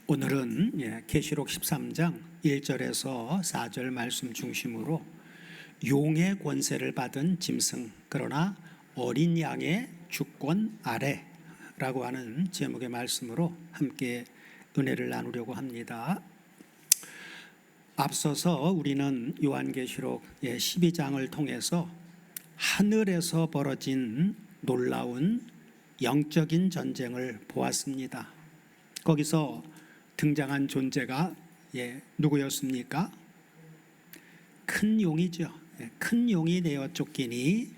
오늘은 계시록 13장 1절에서 4절 말씀 중심으로 용의 권세를 받은 짐승 그러나 어린 양의 주권 아래라고 하는 제목의 말씀으로 함께 은혜를 나누려고 합니다. 앞서서 우리는 요한계시록 12장을 통해서 하늘에서 벌어진 놀라운 영적인 전쟁을 보았습니다. 거기서 등장한 존재가 누구였습니까? 큰 용이죠. 큰 용이 내어 쫓기니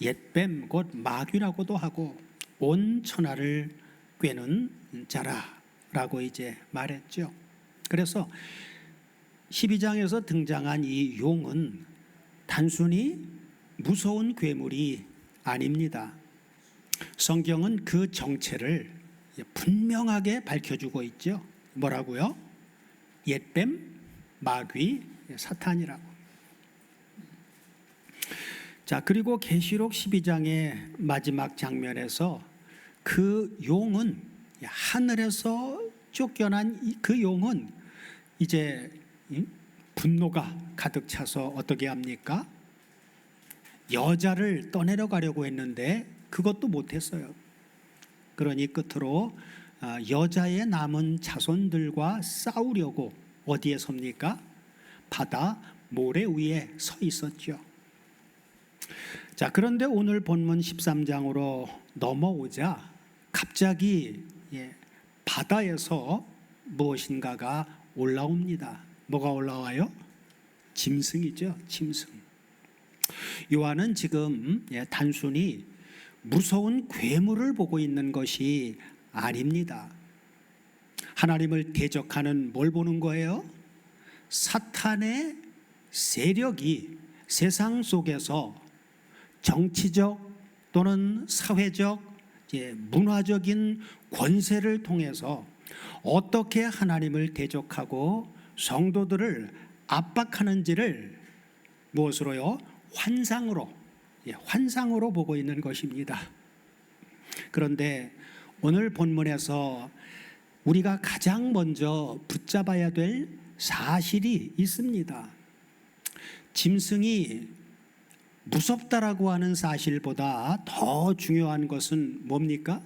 옛뱀 곧 마귀라고도 하고 온 천하를 꿰는 자라라고 이제 말했죠. 그래서 12장에서 등장한 이 용은 단순히 무서운 괴물이 아닙니다. 성경은 그 정체를 분명하게 밝혀주고 있죠. 뭐라고요? 옛뱀, 마귀, 사탄이라고. 자, 그리고 계시록 12장의 마지막 장면에서 그 용은 하늘에서 쫓겨난 그 용은 이제 분노가 가득 차서 어떻게 합니까? 여자를 떠내려가려고 했는데 그것도 못했어요. 그러니 끝으로 여자의 남은 자손들과 싸우려고 어디에 섭니까? 바다 모래 위에 서 있었죠. 자, 그런데 오늘 본문 13장으로 넘어오자 갑자기 바다에서 무엇인가가 올라옵니다. 뭐가 올라와요? 짐승이죠. 짐승. 요한은 지금 단순히 무서운 괴물을 보고 있는 것이 아닙니다. 하나님을 대적하는 뭘 보는 거예요? 사탄의 세력이 세상 속에서 정치적 또는 사회적, 문화적인 권세를 통해서 어떻게 하나님을 대적하고 성도들을 압박하는지를 무엇으로요? 환상으로 보고 있는 것입니다. 그런데 오늘 본문에서 우리가 가장 먼저 붙잡아야 될 사실이 있습니다. 짐승이 무섭다라고 하는 사실보다 더 중요한 것은 뭡니까?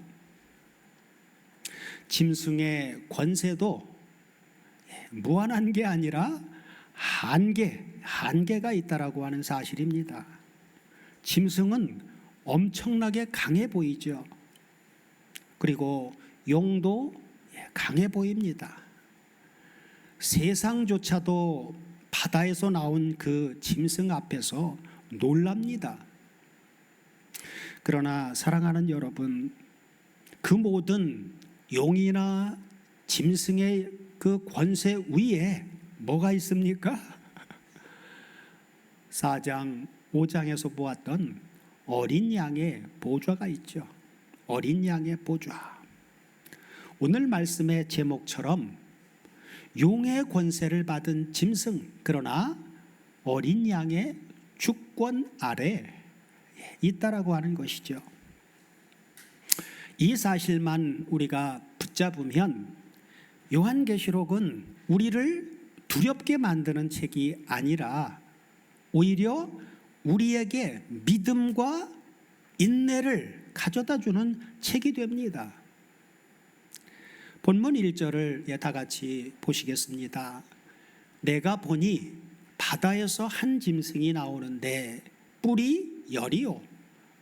짐승의 권세도 무한한 게 아니라 한계가 있다라고 하는 사실입니다. 짐승은 엄청나게 강해 보이죠. 그리고 용도 강해 보입니다. 세상조차도 바다에서 나온 그 짐승 앞에서 놀랍니다. 그러나 사랑하는 여러분, 그 모든 용이나 짐승의 그 권세 위에 뭐가 있습니까? 4장 5장에서 보았던 어린 양의 보좌가 있죠. 어린 양의 보좌. 오늘 말씀의 제목처럼 용의 권세를 받은 짐승 그러나 어린 양의 주권 아래 있다라고 하는 것이죠. 이 사실만 우리가 붙잡으면 요한계시록은 우리를 두렵게 만드는 책이 아니라 오히려 우리에게 믿음과 인내를 가져다 주는 책이 됩니다. 본문 1절을 다 같이 보시겠습니다. 내가 보니 바다에서 한 짐승이 나오는데 뿔이 10이요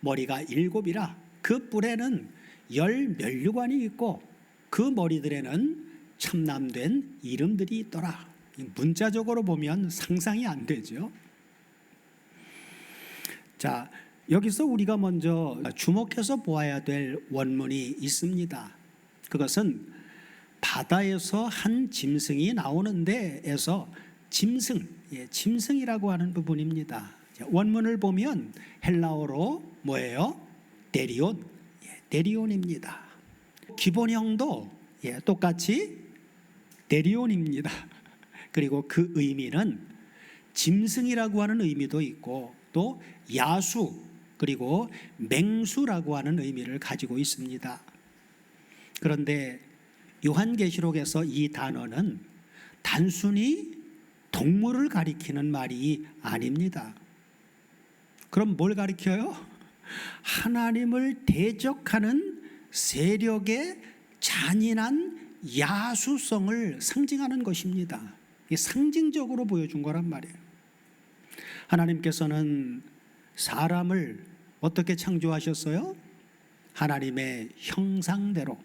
머리가 7이라 그 뿔에는 10 면류관이 있고 그 머리들에는 첨남된 이름들이 있더라. 문자적으로 보면 상상이 안 되죠. 자, 여기서 우리가 먼저 주목해서 보아야 될 원문이 있습니다. 그것은 바다에서 한 짐승이 나오는데 에서 짐승이라고 하는 부분입니다. 원문을 보면 헬라어로 뭐예요? 데리온입니다. 기본형도 똑같이 데리온입니다. 그리고 그 의미는 짐승이라고 하는 의미도 있고 또 야수 그리고 맹수라고 하는 의미를 가지고 있습니다. 그런데 요한계시록에서 이 단어는 단순히 동물을 가리키는 말이 아닙니다. 그럼 뭘 가리켜요? 하나님을 대적하는 세력의 잔인한 야수성을 상징하는 것입니다. 이게 상징적으로 보여준 거란 말이에요. 하나님께서는 사람을 어떻게 창조하셨어요? 하나님의 형상대로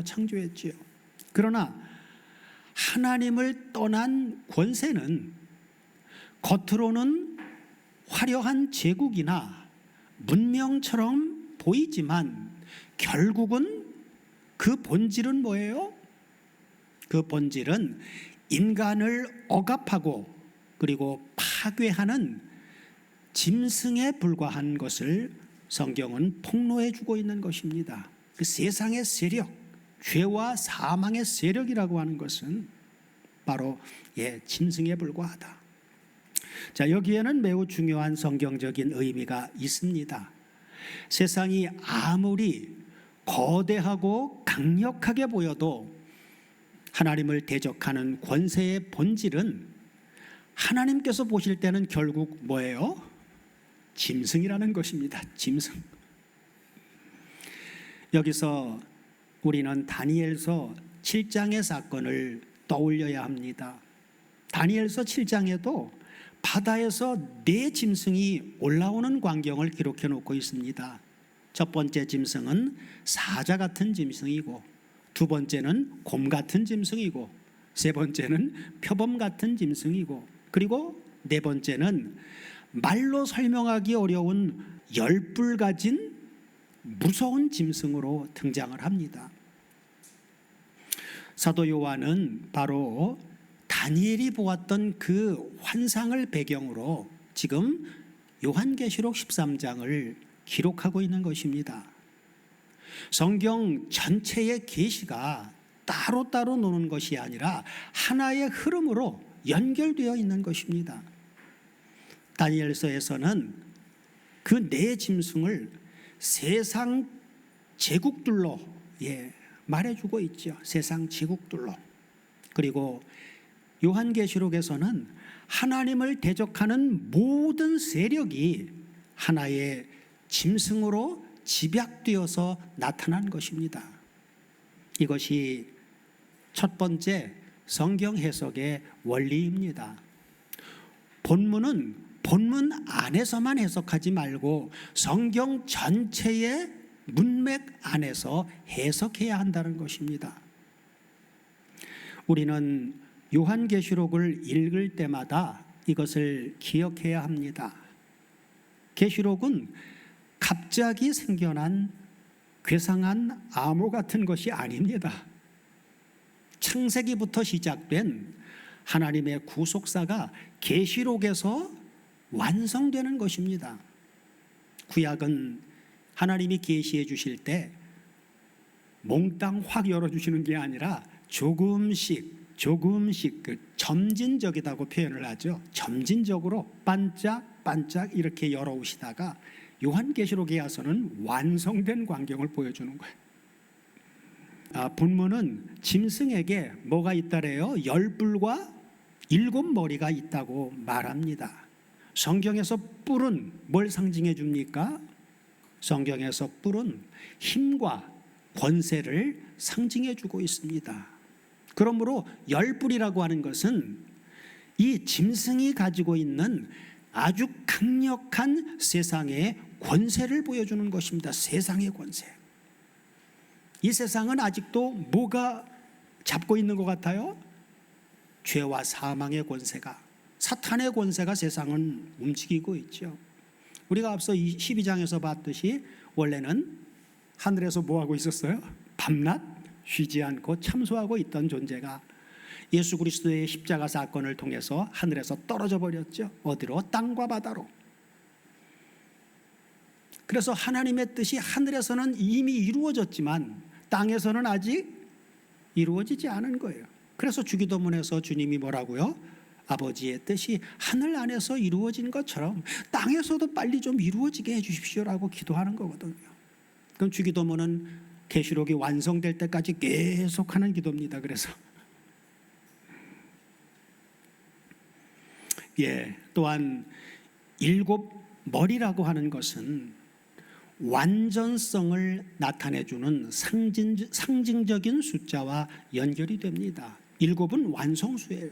창조했지요. 그러나 하나님을 떠난 권세는 겉으로는 화려한 제국이나 문명처럼 보이지만 결국은 그 본질은 뭐예요? 그 본질은 인간을 억압하고 그리고 파괴하는 짐승에 불과한 것을 성경은 폭로해 주고 있는 것입니다. 그 세상의 세력, 죄와 사망의 세력이라고 하는 것은 바로 짐승에 불과하다. 자, 여기에는 매우 중요한 성경적인 의미가 있습니다. 세상이 아무리 거대하고 강력하게 보여도 하나님을 대적하는 권세의 본질은 하나님께서 보실 때는 결국 뭐예요? 짐승이라는 것입니다. 짐승. 여기서 우리는 다니엘서 7장의 사건을 떠올려야 합니다. 다니엘서 7장에도 바다에서 4짐승이 올라오는 광경을 기록해 놓고 있습니다. 첫 번째 짐승은 사자 같은 짐승이고, 두 번째는 곰 같은 짐승이고, 세 번째는 표범 같은 짐승이고, 그리고 네 번째는 말로 설명하기 어려운 10뿔 가진 무서운 짐승으로 등장을 합니다. 사도 요한은 바로 다니엘이 보았던 그 환상을 배경으로 지금 요한계시록 13장을 기록하고 있는 것입니다. 성경 전체의 계시가 따로따로 노는 것이 아니라 하나의 흐름으로 연결되어 있는 것입니다. 다니엘서에서는 그 4짐승을 세상 제국들로 말해주고 있죠. 세상 제국들로. 그리고 요한계시록에서는 하나님을 대적하는 모든 세력이 하나의 짐승으로 집약되어서 나타난 것입니다. 이것이 첫 번째 성경 해석의 원리입니다. 본문은 본문 안에서만 해석하지 말고 성경 전체의 문맥 안에서 해석해야 한다는 것입니다. 우리는 요한계시록을 읽을 때마다 이것을 기억해야 합니다. 계시록은 갑자기 생겨난 괴상한 암호 같은 것이 아닙니다. 창세기부터 시작된 하나님의 구속사가 계시록에서 완성되는 것입니다. 구약은 하나님이 계시해 주실 때 몽땅 확 열어주시는 게 아니라 조금씩 그 점진적이라고 표현을 하죠. 점진적으로 반짝반짝 이렇게 열어오시다가 요한계시록에 와서는 완성된 광경을 보여주는 거예요. 본문은 짐승에게 뭐가 있다래요? 10뿔과 7머리가 있다고 말합니다. 성경에서 뿔은 뭘 상징해 줍니까? 성경에서 뿔은 힘과 권세를 상징해 주고 있습니다. 그러므로 10뿔이라고 하는 것은 이 짐승이 가지고 있는 아주 강력한 세상의 권세를 보여주는 것입니다. 세상의 권세. 이 세상은 아직도 뭐가 잡고 있는 것 같아요? 죄와 사망의 권세가, 사탄의 권세가 세상은 움직이고 있죠. 우리가 앞서 12장에서 봤듯이 원래는 하늘에서 뭐하고 있었어요? 밤낮 쉬지 않고 참소하고 있던 존재가 예수 그리스도의 십자가 사건을 통해서 하늘에서 떨어져 버렸죠. 어디로? 땅과 바다로. 그래서 하나님의 뜻이 하늘에서는 이미 이루어졌지만 땅에서는 아직 이루어지지 않은 거예요. 그래서 주기도문에서 주님이 뭐라고요? 아버지의 뜻이 하늘 안에서 이루어진 것처럼 땅에서도 빨리 좀 이루어지게 해 주십시오라고 기도하는 거거든요. 그럼 주기도문은 계시록이 완성될 때까지 계속하는 기도입니다. 그래서 또한 일곱 머리라고 하는 것은 완전성을 나타내주는 상징적인 숫자와 연결이 됩니다. 일곱은 완성수예요.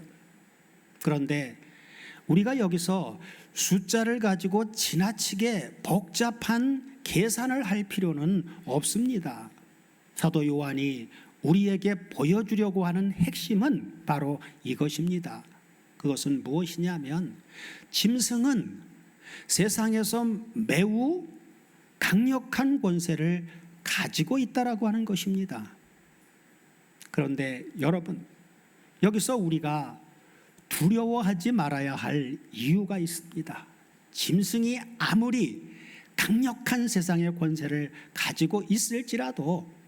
그런데 우리가 여기서 숫자를 가지고 지나치게 복잡한 계산을 할 필요는 없습니다. 사도 요한이 우리에게 보여주려고 하는 핵심은 바로 이것입니다. 그것은 무엇이냐면 짐승은 세상에서 매우 강력한 권세를 가지고 있다라고 하는 것입니다. 그런데 여러분, 여기서 우리가 두려워하지 말아야 할 이유가 있습니다. 짐승이 아무리 강력한 세상의 권세를 가지고 있을지라도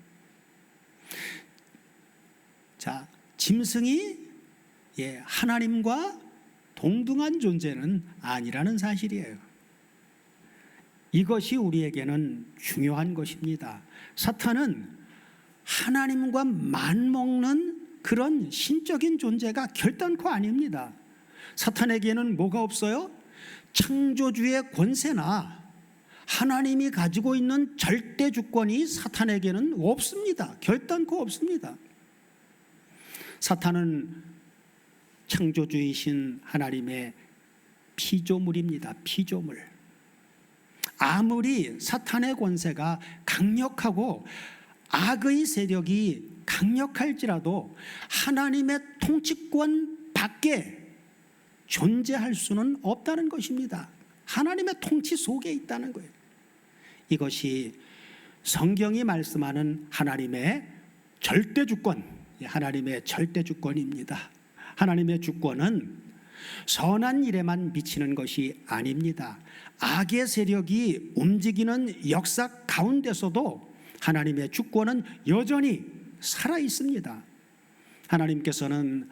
짐승이 하나님과 동등한 존재는 아니라는 사실이에요. 이것이 우리에게는 중요한 것입니다. 사탄은 하나님과 맞먹는 그런 신적인 존재가 결단코 아닙니다. 사탄에게는 뭐가 없어요? 창조주의 권세나 하나님이 가지고 있는 절대 주권이 사탄에게는 없습니다. 결단코 없습니다. 사탄은 창조주이신 하나님의 피조물입니다. 피조물. 아무리 사탄의 권세가 강력하고 악의 세력이 강력할지라도 하나님의 통치권 밖에 존재할 수는 없다는 것입니다. 하나님의 통치 속에 있다는 거예요. 이것이 성경이 말씀하는 하나님의 절대 주권, 하나님의 절대 주권입니다. 하나님의 주권은 선한 일에만 미치는 것이 아닙니다. 악의 세력이 움직이는 역사 가운데서도 하나님의 주권은 여전히 살아 있습니다. 하나님께서는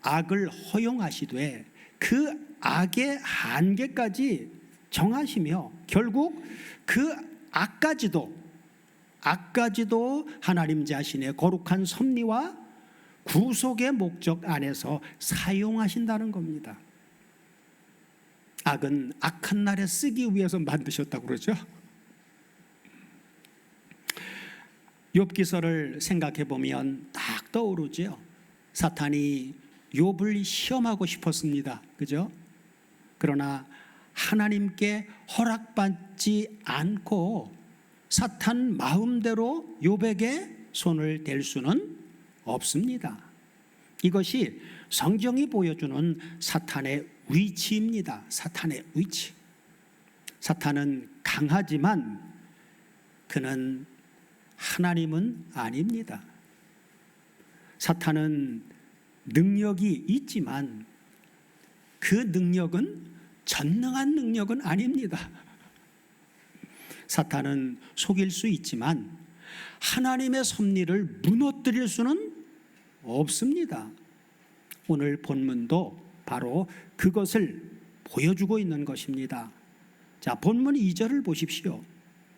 악을 허용하시되 그 악의 한계까지 정하시며 결국 그 악까지도 하나님 자신의 거룩한 섭리와 구속의 목적 안에서 사용하신다는 겁니다. 악은 악한 날에 쓰기 위해서 만드셨다고 그러죠. 욥기서를 생각해 보면 딱 떠오르죠. 사탄이 욥을 시험하고 싶었습니다. 그죠? 그러나 하나님께 허락받지 않고 사탄 마음대로 욥에게 손을 댈 수는 없습니다. 이것이 성경이 보여주는 사탄의 위치입니다. 사탄의 위치. 사탄은 강하지만 그는 하나님은 아닙니다. 사탄은 능력이 있지만 그 능력은 전능한 능력은 아닙니다. 사탄은 속일 수 있지만 하나님의 섭리를 무너뜨릴 수는 없습니다. 오늘 본문도 바로 그것을 보여주고 있는 것입니다. 자, 본문 2절을 보십시오.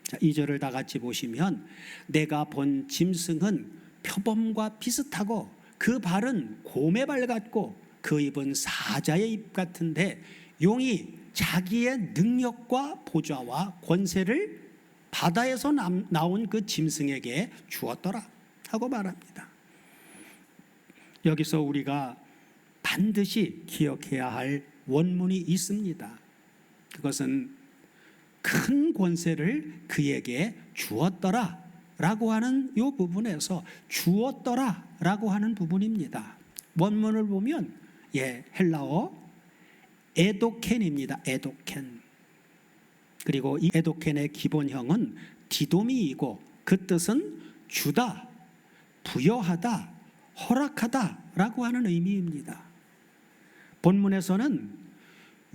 자, 2절을 다 같이 보시면 내가 본 짐승은 표범과 비슷하고 그 발은 곰의 발 같고 그 입은 사자의 입 같은데 용이 자기의 능력과 보좌와 권세를 바다에서 나온 그 짐승에게 주었더라 하고 말합니다. 여기서 우리가 반드시 기억해야 할 원문이 있습니다. 그것은 큰 권세를 그에게 주었더라 라고 하는 이 부분에서 주었더라 라고 하는 부분입니다. 원문을 보면 헬라어 에도켄입니다. 에도켄. 그리고 이 에도켄의 기본형은 디도미이고 그 뜻은 주다, 부여하다, 허락하다 라고 하는 의미입니다. 본문에서는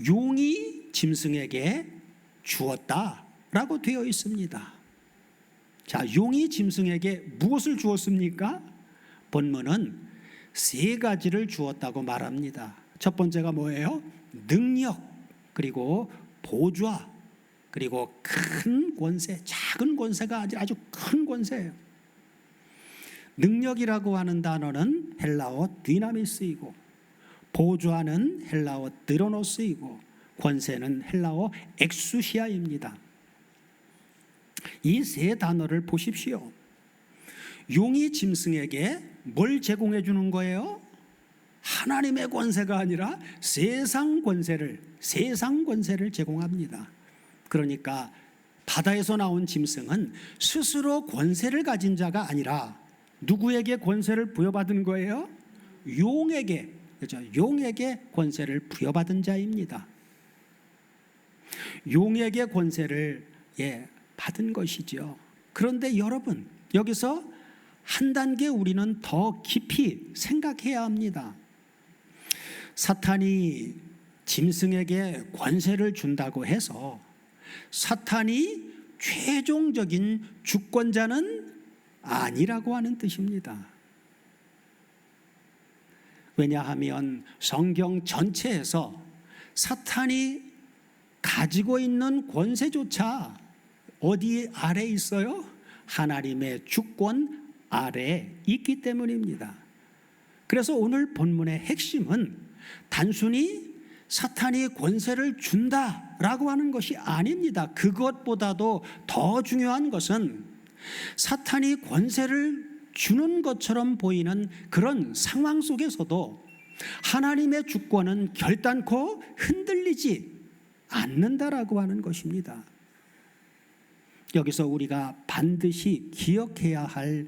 용이 짐승에게 주었다 라고 되어 있습니다. 자, 용이 짐승에게 무엇을 주었습니까? 본문은 세 가지를 주었다고 말합니다. 첫 번째가 뭐예요? 능력, 그리고 보좌, 그리고 큰 권세. 작은 권세가 아주 큰 권세예요. 능력이라고 하는 단어는 헬라어 디나미스이고, 보좌는 헬라어 드로노스이고, 권세는 헬라어 엑수시아입니다. 이 세 단어를 보십시오. 용이 짐승에게 뭘 제공해 주는 거예요? 하나님의 권세가 아니라 세상 권세를 제공합니다. 그러니까 바다에서 나온 짐승은 스스로 권세를 가진 자가 아니라 누구에게 권세를 부여받은 거예요? 용에게, 그렇죠? 용에게 권세를 부여받은 자입니다. 용에게 권세를 받은 것이죠. 그런데 여러분, 여기서 한 단계 우리는 더 깊이 생각해야 합니다. 사탄이 짐승에게 권세를 준다고 해서 사탄이 최종적인 주권자는 아니라고 하는 뜻입니다. 왜냐하면 성경 전체에서 사탄이 가지고 있는 권세조차 어디 아래 있어요? 하나님의 주권 아래 있기 때문입니다. 그래서 오늘 본문의 핵심은 단순히 사탄이 권세를 준다라고 하는 것이 아닙니다. 그것보다도 더 중요한 것은 사탄이 권세를 주는 것처럼 보이는 그런 상황 속에서도 하나님의 주권은 결단코 흔들리지 않는다라고 하는 것입니다. 여기서 우리가 반드시 기억해야 할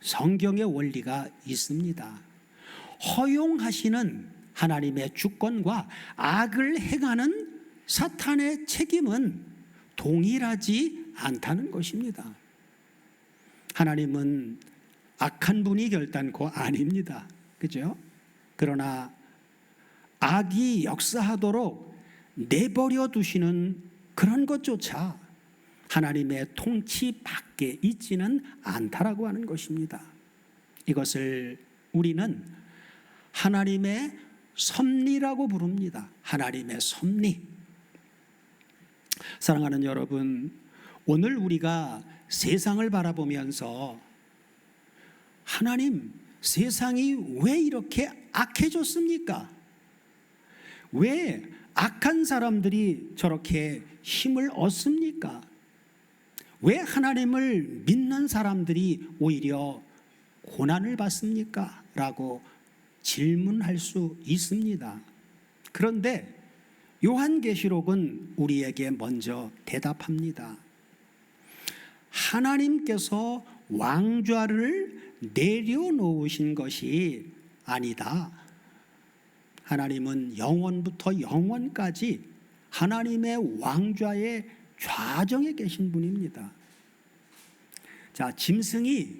성경의 원리가 있습니다. 허용하시는 하나님의 주권과 악을 행하는 사탄의 책임은 동일하지 않다는 것입니다. 하나님은 악한 분이 결단코 아닙니다. 그죠? 그러나 악이 역사하도록 내버려 두시는 그런 것조차 하나님의 통치 밖에 있지는 않다라고 하는 것입니다. 이것을 우리는 하나님의 섭리라고 부릅니다. 하나님의 섭리. 사랑하는 여러분, 오늘 우리가 세상을 바라보면서 하나님, 세상이 왜 이렇게 악해졌습니까? 왜 악한 사람들이 저렇게 힘을 얻습니까? 왜 하나님을 믿는 사람들이 오히려 고난을 받습니까? 라고 질문할 수 있습니다. 그런데 요한계시록은 우리에게 먼저 대답합니다. 하나님께서 왕좌를 내려놓으신 것이 아니다. 하나님은 영원부터 영원까지 하나님의 왕좌의 좌정에 계신 분입니다. 자, 짐승이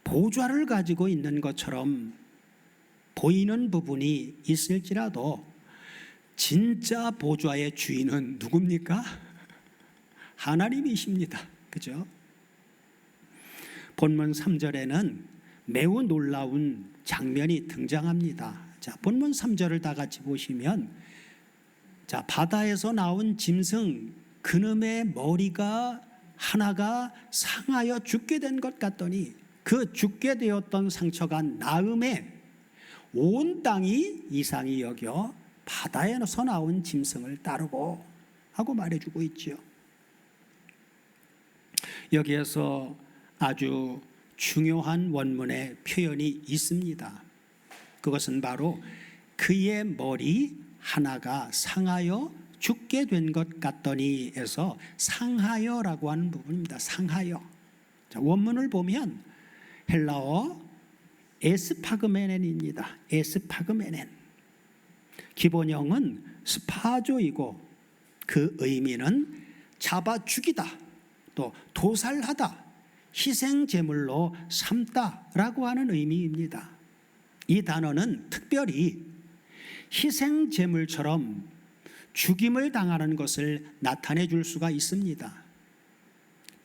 보좌를 가지고 있는 것처럼 보이는 부분이 있을지라도 진짜 보좌의 주인은 누굽니까? 하나님이십니다. 그죠? 본문 3절에는 매우 놀라운 장면이 등장합니다. 자, 본문 3절을 다 같이 보시면, 자, 바다에서 나온 짐승 그놈의 머리가 하나가 상하여 죽게 된 것 같더니 그 죽게 되었던 상처가 나음에 온 땅이 이상히 여겨 바다에서 나온 짐승을 따르고 하고 말해주고 있죠. 여기에서 아주 중요한 원문의 표현이 있습니다. 그것은 바로 그의 머리 하나가 상하여 죽게 된 것 같더니에서 상하여라고 하는 부분입니다. 상하여. 자, 원문을 보면 헬라어 에스파그메넨입니다. 에스파그메넨. 기본형은 스파조이고 그 의미는 잡아 죽이다, 또 도살하다, 희생제물로 삼다라고 하는 의미입니다. 이 단어는 특별히 희생제물처럼 죽임을 당하는 것을 나타내 줄 수가 있습니다.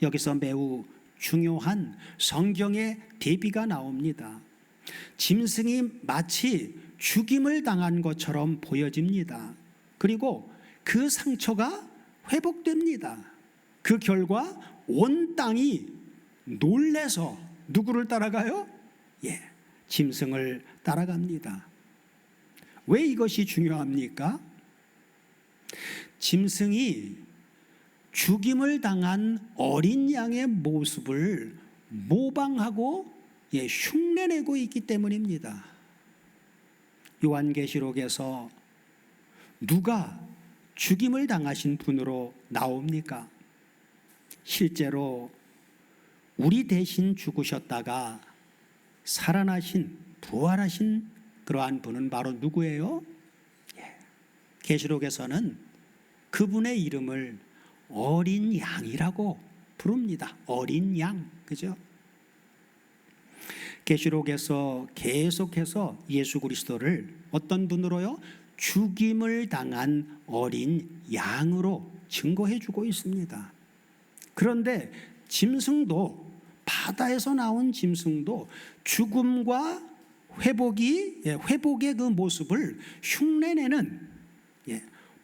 여기서 매우 중요한 성경의 대비가 나옵니다. 짐승이 마치 죽임을 당한 것처럼 보여집니다. 그리고 그 상처가 회복됩니다. 그 결과 온 땅이 놀래서 누구를 따라가요? 짐승을 따라갑니다. 왜 이것이 중요합니까? 짐승이 죽임을 당한 어린 양의 모습을 모방하고 흉내내고 있기 때문입니다. 요한계시록에서 누가 죽임을 당하신 분으로 나옵니까? 실제로 우리 대신 죽으셨다가 살아나신, 부활하신 그러한 분은 바로 누구예요? 계시록에서는 그분의 이름을 어린 양이라고 부릅니다. 어린 양, 그죠? 계시록에서 계속해서 예수 그리스도를 어떤 분으로요? 죽임을 당한 어린 양으로 증거해 주고 있습니다. 그런데 짐승도, 바다에서 나온 짐승도 죽음과 회복의 그 모습을 흉내내는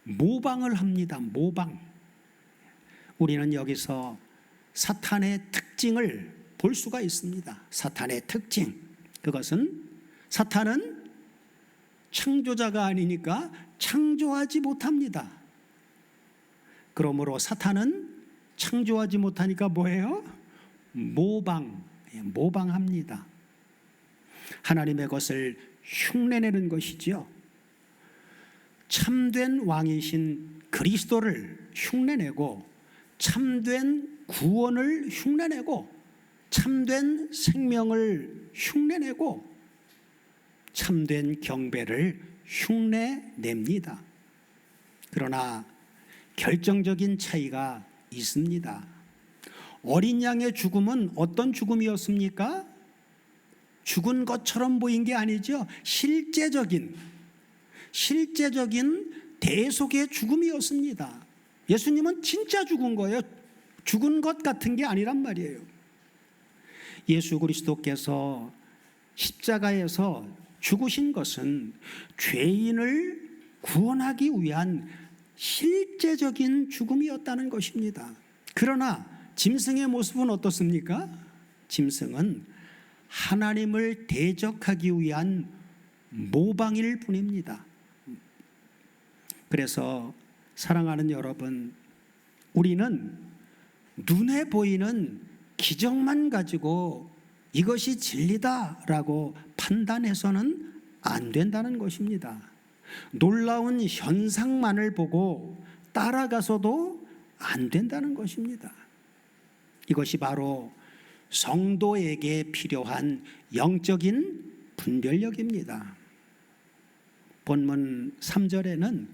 모방을 합니다. 모방. 우리는 여기서 사탄의 특징을 볼 수가 있습니다. 사탄의 특징. 그것은 사탄은 창조자가 아니니까 창조하지 못합니다. 그러므로 사탄은 창조하지 못하니까 뭐예요? 모방합니다. 하나님의 것을 흉내내는 것이지요. 참된 왕이신 그리스도를 흉내내고 참된 구원을 흉내내고 참된 생명을 흉내내고 참된 경배를 흉내냅니다. 그러나 결정적인 차이가 있습니다. 어린 양의 죽음은 어떤 죽음이었습니까? 죽은 것처럼 보인 게 아니죠. 실제적인 대속의 죽음이었습니다. 예수님은 진짜 죽은 거예요. 죽은 것 같은 게 아니란 말이에요. 예수 그리스도께서 십자가에서 죽으신 것은 죄인을 구원하기 위한 실제적인 죽음이었다는 것입니다. 그러나 짐승의 모습은 어떻습니까? 짐승은 하나님을 대적하기 위한 모방일 뿐입니다. 그래서 사랑하는 여러분, 우리는 눈에 보이는 기적만 가지고 이것이 진리다라고 판단해서는 안 된다는 것입니다. 놀라운 현상만을 보고 따라가서도 안 된다는 것입니다. 이것이 바로 성도에게 필요한 영적인 분별력입니다. 본문 3절에는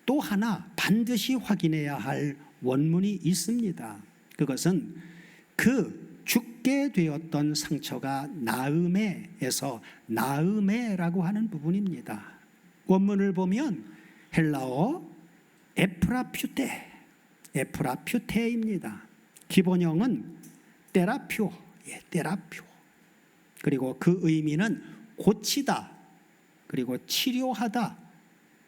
또 하나 반드시 확인해야 할 원문이 있습니다. 그것은 그 죽게 되었던 상처가 나음에에서 나음에라고 하는 부분입니다. 원문을 보면 헬라어 에프라퓨테입니다. 기본형은 테라퓨. 그리고 그 의미는 고치다, 그리고 치료하다,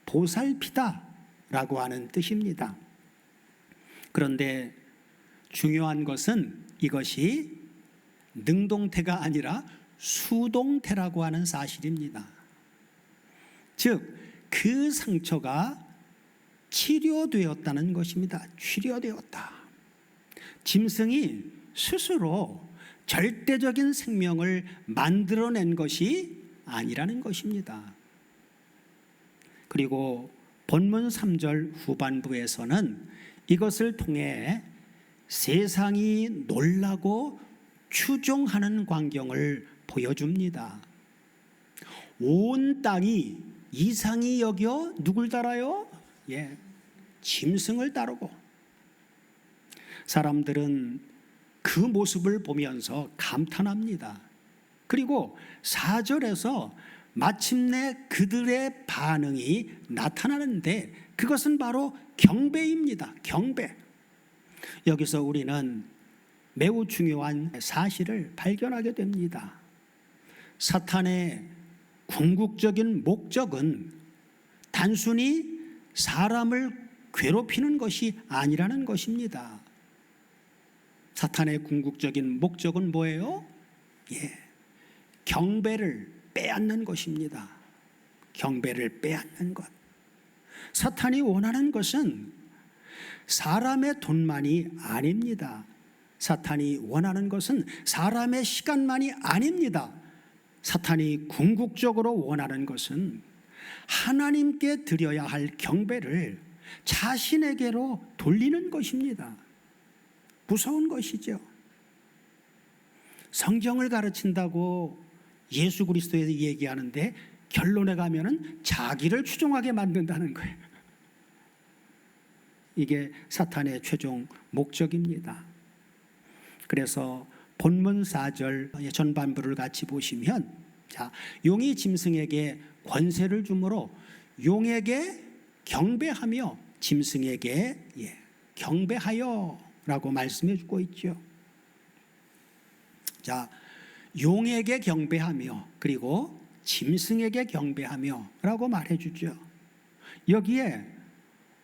보살피다라고 하는 뜻입니다. 그런데 중요한 것은 이것이 능동태가 아니라 수동태라고 하는 사실입니다. 즉, 그 상처가 치료되었다는 것입니다. 치료되었다. 짐승이 스스로 절대적인 생명을 만들어낸 것이 아니라는 것입니다. 그리고 본문 3절 후반부에서는 이것을 통해 세상이 놀라고 추종하는 광경을 보여줍니다. 온 땅이 이상히 여겨 누굴 따라요? 짐승을 따르고, 사람들은 그 모습을 보면서 감탄합니다. 그리고 4절에서 마침내 그들의 반응이 나타나는데 그것은 바로 경배입니다. 경배. 여기서 우리는 매우 중요한 사실을 발견하게 됩니다. 사탄의 궁극적인 목적은 단순히 사람을 괴롭히는 것이 아니라는 것입니다. 사탄의 궁극적인 목적은 뭐예요? 경배를 빼앗는 것입니다. 경배를 빼앗는 것. 사탄이 원하는 것은 사람의 돈만이 아닙니다. 사탄이 원하는 것은 사람의 시간만이 아닙니다. 사탄이 궁극적으로 원하는 것은 하나님께 드려야 할 경배를 자신에게로 돌리는 것입니다. 무서운 것이죠. 성경을 가르친다고 예수 그리스도에 대해서 얘기하는데 결론에 가면은 자기를 추종하게 만든다는 거예요. 이게 사탄의 최종 목적입니다. 그래서 본문 4절 전반부를 같이 보시면, 자, 용이 짐승에게 권세를 주므로 용에게 경배하며 짐승에게 경배하여 라고 말씀해 주고 있죠. 자, 용에게 경배하며 그리고 짐승에게 경배하며 라고 말해 주죠. 여기에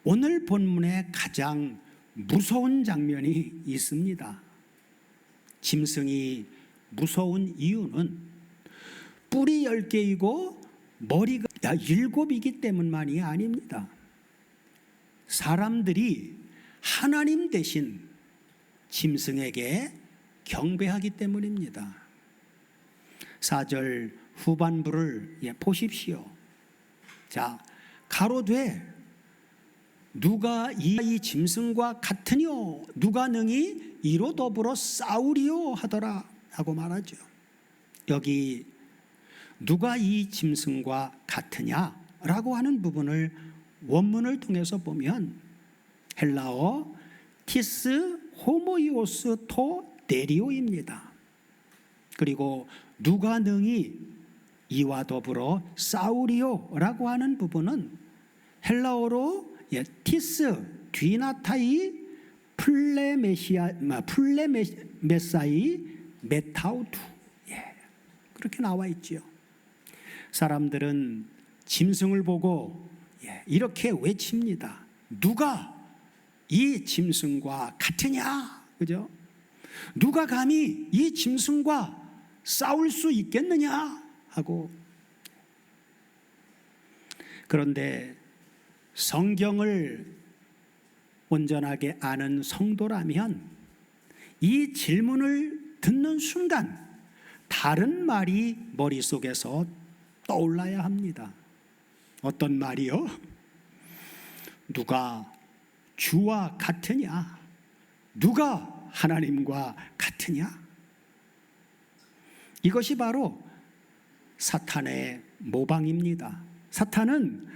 오늘 본문에 가장 무서운 장면이 있습니다. 짐승이 무서운 이유는 뿔이 10개이고 머리가 7이기 때문만이 아닙니다. 사람들이 하나님 대신 짐승에게 경배하기 때문입니다. 4절 후반부를 보십시오. 자, 가로되 누가 이 짐승과 같으뇨? 누가 능히 이로 더불어 싸우리요 하더라 하고 말하죠. 여기 누가 이 짐승과 같으냐라고 하는 부분을 원문을 통해서 보면 헬라어 티스 호모이오스 토 데리오입니다. 그리고 누가 능히 이와 더불어 싸우리요라고 하는 부분은 헬라어로 티스 뒤나타이 플레메사이 메타우투, 그렇게 나와 있지요. 사람들은 짐승을 보고 이렇게 외칩니다. 누가 이 짐승과 같으냐, 그죠? 누가 감히 이 짐승과 싸울 수 있겠느냐 하고. 그런데 성경을 온전하게 아는 성도라면 이 질문을 듣는 순간 다른 말이 머릿속에서 떠올라야 합니다. 어떤 말이요? 누가 주와 같으냐? 누가 하나님과 같으냐? 이것이 바로 사탄의 모방입니다. 사탄은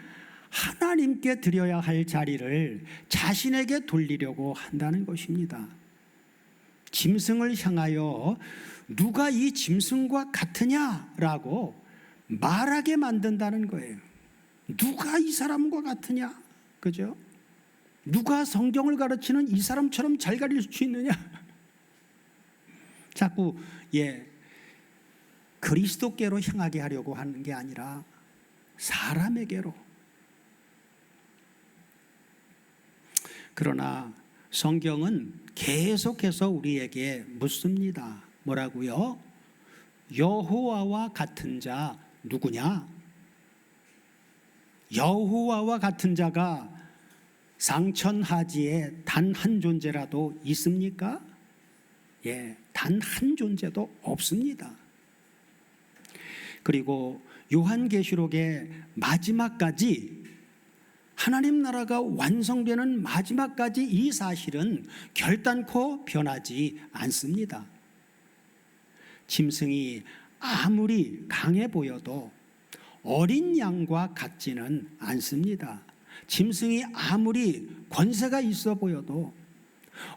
하나님께 드려야 할 자리를 자신에게 돌리려고 한다는 것입니다. 짐승을 향하여 누가 이 짐승과 같으냐라고 말하게 만든다는 거예요. 누가 이 사람과 같으냐, 그죠? 누가 성경을 가르치는 이 사람처럼 잘 가르칠 수 있느냐? 자꾸 그리스도께로 향하게 하려고 하는 게 아니라 사람에게로. 그러나 성경은 계속해서 우리에게 묻습니다. 뭐라고요? 여호와와 같은 자 누구냐? 여호와와 같은 자가 상천하지에 단 한 존재라도 있습니까? 단 한 존재도 없습니다. 그리고 요한계시록의 마지막까지, 하나님 나라가 완성되는 마지막까지 이 사실은 결단코 변하지 않습니다. 짐승이 아무리 강해 보여도 어린 양과 같지는 않습니다. 짐승이 아무리 권세가 있어 보여도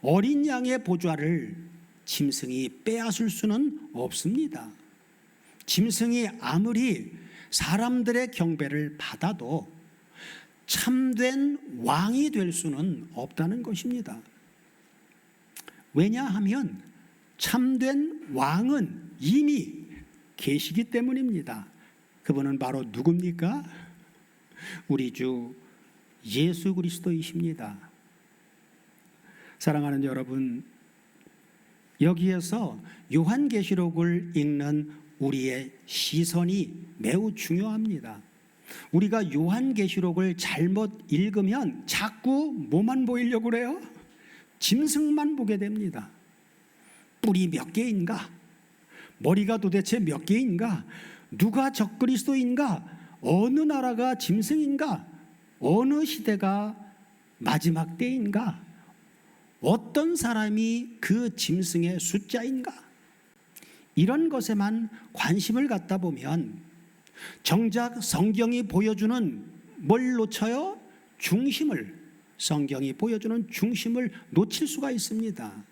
어린 양의 보좌를 짐승이 빼앗을 수는 없습니다. 짐승이 아무리 사람들의 경배를 받아도 참된 왕이 될 수는 없다는 것입니다. 왜냐하면 참된 왕은 이미 계시기 때문입니다. 그분은 바로 누굽니까? 우리 주 예수 그리스도이십니다. 사랑하는 여러분, 여기에서 요한계시록을 읽는 우리의 시선이 매우 중요합니다. 우리가 요한계시록을 잘못 읽으면 자꾸 뭐만 보이려고 그래요? 짐승만 보게 됩니다. 뿔이 몇 개인가? 머리가 도대체 몇 개인가? 누가 적그리스도인가? 어느 나라가 짐승인가? 어느 시대가 마지막 때인가? 어떤 사람이 그 짐승의 숫자인가? 이런 것에만 관심을 갖다 보면 정작 성경이 보여주는 뭘 놓쳐요? 중심을, 성경이 보여주는 중심을 놓칠 수가 있습니다.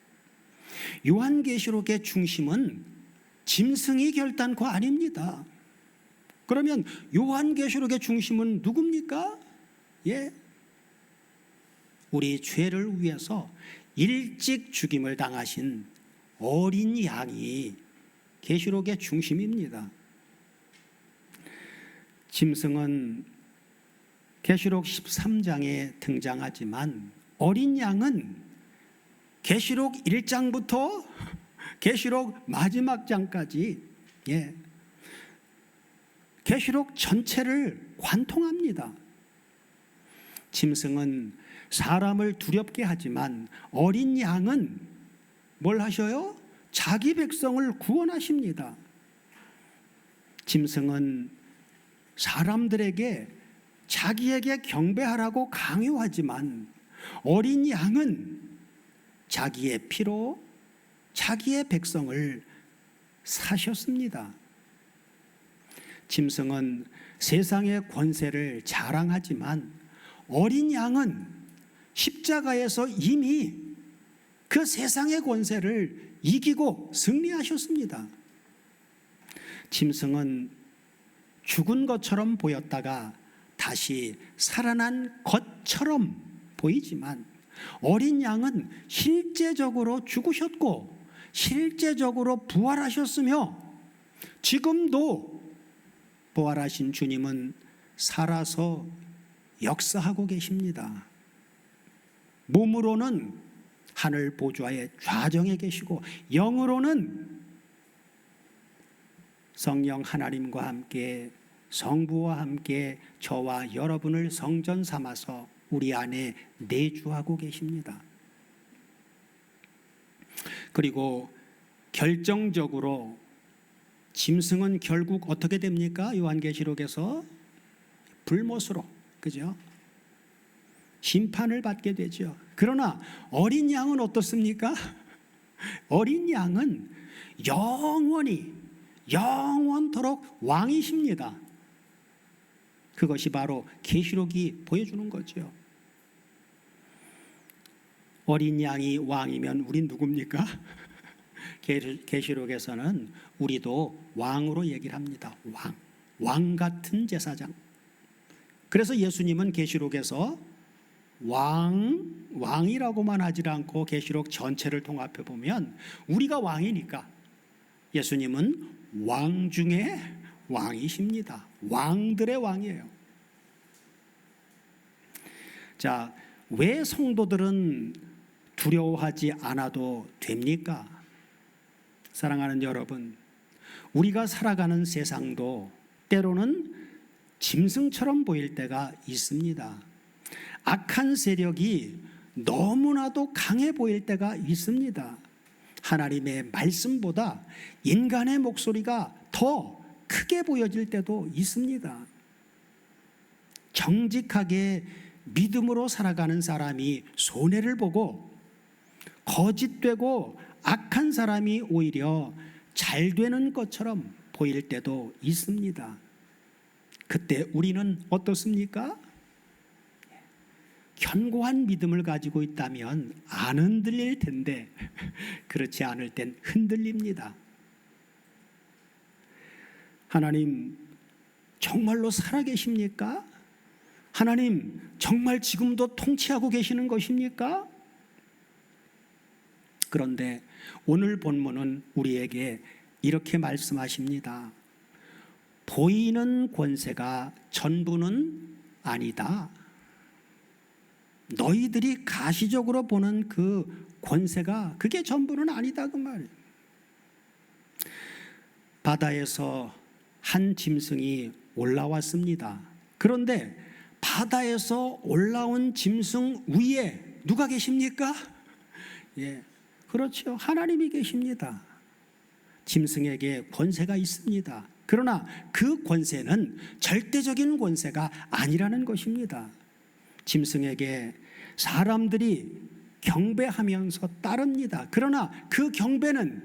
요한계시록의 중심은 짐승이 결단코 아닙니다. 그러면 요한계시록의 중심은 누굽니까? 예, 우리 죄를 위해서 일찍 죽임을 당하신 어린 양이 계시록의 중심입니다. 짐승은 계시록 13장에 등장하지만 어린 양은 계시록 1장부터 계시록 마지막 장까지 계시록 전체를 관통합니다. 짐승은 사람을 두렵게 하지만 어린 양은 뭘 하셔요? 자기 백성을 구원하십니다. 짐승은 사람들에게 자기에게 경배하라고 강요하지만 어린 양은 자기의 피로 자기의 백성을 사셨습니다. 짐승은 세상의 권세를 자랑하지만 어린 양은 십자가에서 이미 그 세상의 권세를 이기고 승리하셨습니다. 짐승은 죽은 것처럼 보였다가 다시 살아난 것처럼 보이지만 어린 양은 실제적으로 죽으셨고 실제적으로 부활하셨으며 지금도 부활하신 주님은 살아서 역사하고 계십니다. 몸으로는 하늘 보좌의 좌정에 계시고 영으로는 성령 하나님과 함께 성부와 함께 저와 여러분을 성전 삼아서 우리 안에 내주하고 계십니다. 그리고 결정적으로 짐승은 결국 어떻게 됩니까? 요한계시록에서 불못으로, 그죠? 심판을 받게 되죠. 그러나 어린 양은 어떻습니까? 어린 양은 영원토록 왕이십니다. 그것이 바로 계시록이 보여주는 거죠. 어린 양이 왕이면 우린 누굽니까? 계시록에서는 우리도 왕으로 얘기를 합니다. 왕 같은 제사장. 그래서 예수님은 계시록에서 왕이라고만 하지 않고 계시록 전체를 통합해 보면 우리가 왕이니까 예수님은 왕 중에 왕이십니다. 왕들의 왕이에요. 자, 왜 성도들은 두려워하지 않아도 됩니까? 사랑하는 여러분, 우리가 살아가는 세상도 때로는 짐승처럼 보일 때가 있습니다. 악한 세력이 너무나도 강해 보일 때가 있습니다. 하나님의 말씀보다 인간의 목소리가 더 크게 보여질 때도 있습니다. 정직하게 믿음으로 살아가는 사람이 손해를 보고 거짓되고 악한 사람이 오히려 잘 되는 것처럼 보일 때도 있습니다. 그때 우리는 어떻습니까? 견고한 믿음을 가지고 있다면 안 흔들릴 텐데 그렇지 않을 땐 흔들립니다. 하나님 정말로 살아계십니까? 하나님 정말 지금도 통치하고 계시는 것입니까? 그런데 오늘 본문은 우리에게 이렇게 말씀하십니다. 보이는 권세가 전부는 아니다. 너희들이 가시적으로 보는 그 권세가 그게 전부는 아니다 그 말이에요. 바다에서 한 짐승이 올라왔습니다. 그런데 바다에서 올라온 짐승 위에 누가 계십니까? 예, 그렇죠. 하나님이 계십니다. 짐승에게 권세가 있습니다. 그러나 그 권세는 절대적인 권세가 아니라는 것입니다. 짐승에게 사람들이 경배하면서 따릅니다. 그러나 그 경배는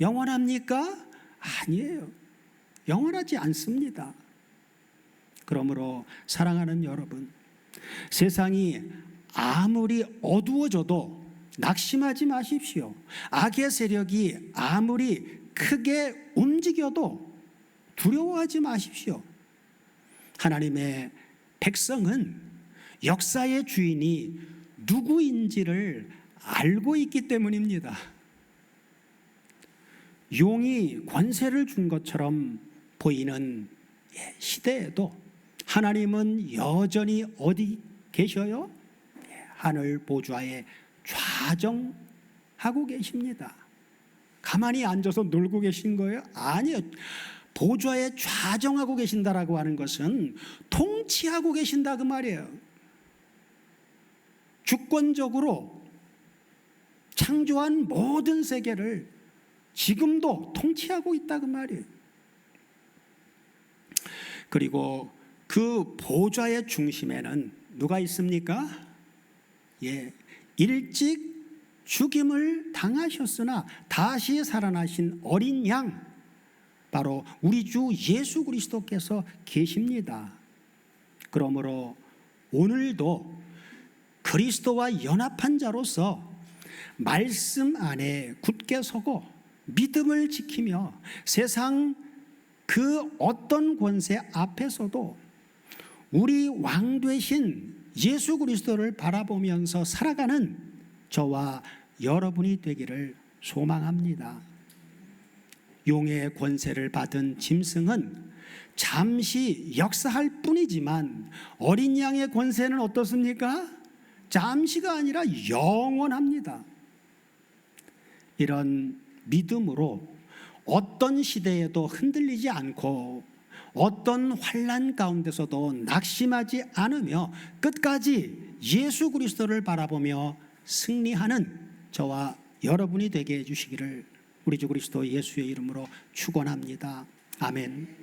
영원합니까? 아니에요. 영원하지 않습니다. 그러므로 사랑하는 여러분, 세상이 아무리 어두워져도 낙심하지 마십시오. 악의 세력이 아무리 크게 움직여도 두려워하지 마십시오. 하나님의 백성은 역사의 주인이 누구인지를 알고 있기 때문입니다. 용이 권세를 준 것처럼 보이는 시대에도 하나님은 여전히 어디 계셔요? 하늘 보좌에 좌정하고 계십니다. 가만히 앉아서 놀고 계신 거예요? 아니요. 보좌에 좌정하고 계신다라고 하는 것은 통치하고 계신다 그 말이에요. 주권적으로 창조한 모든 세계를 지금도 통치하고 있다 그 말이에요. 그리고 그 보좌의 중심에는 누가 있습니까? 일찍 죽임을 당하셨으나 다시 살아나신 어린 양, 바로 우리 주 예수 그리스도께서 계십니다. 그러므로 오늘도 그리스도와 연합한 자로서 말씀 안에 굳게 서고 믿음을 지키며 세상 그 어떤 권세 앞에서도 우리 왕 되신 예수 그리스도를 바라보면서 살아가는 저와 여러분이 되기를 소망합니다. 용의 권세를 받은 짐승은 잠시 역사할 뿐이지만 어린 양의 권세는 어떻습니까? 잠시가 아니라 영원합니다. 이런 믿음으로 어떤 시대에도 흔들리지 않고 어떤 환난 가운데서도 낙심하지 않으며 끝까지 예수 그리스도를 바라보며 승리하는 저와 여러분이 되게 해주시기를 우리 주 그리스도 예수의 이름으로 축원합니다. 아멘.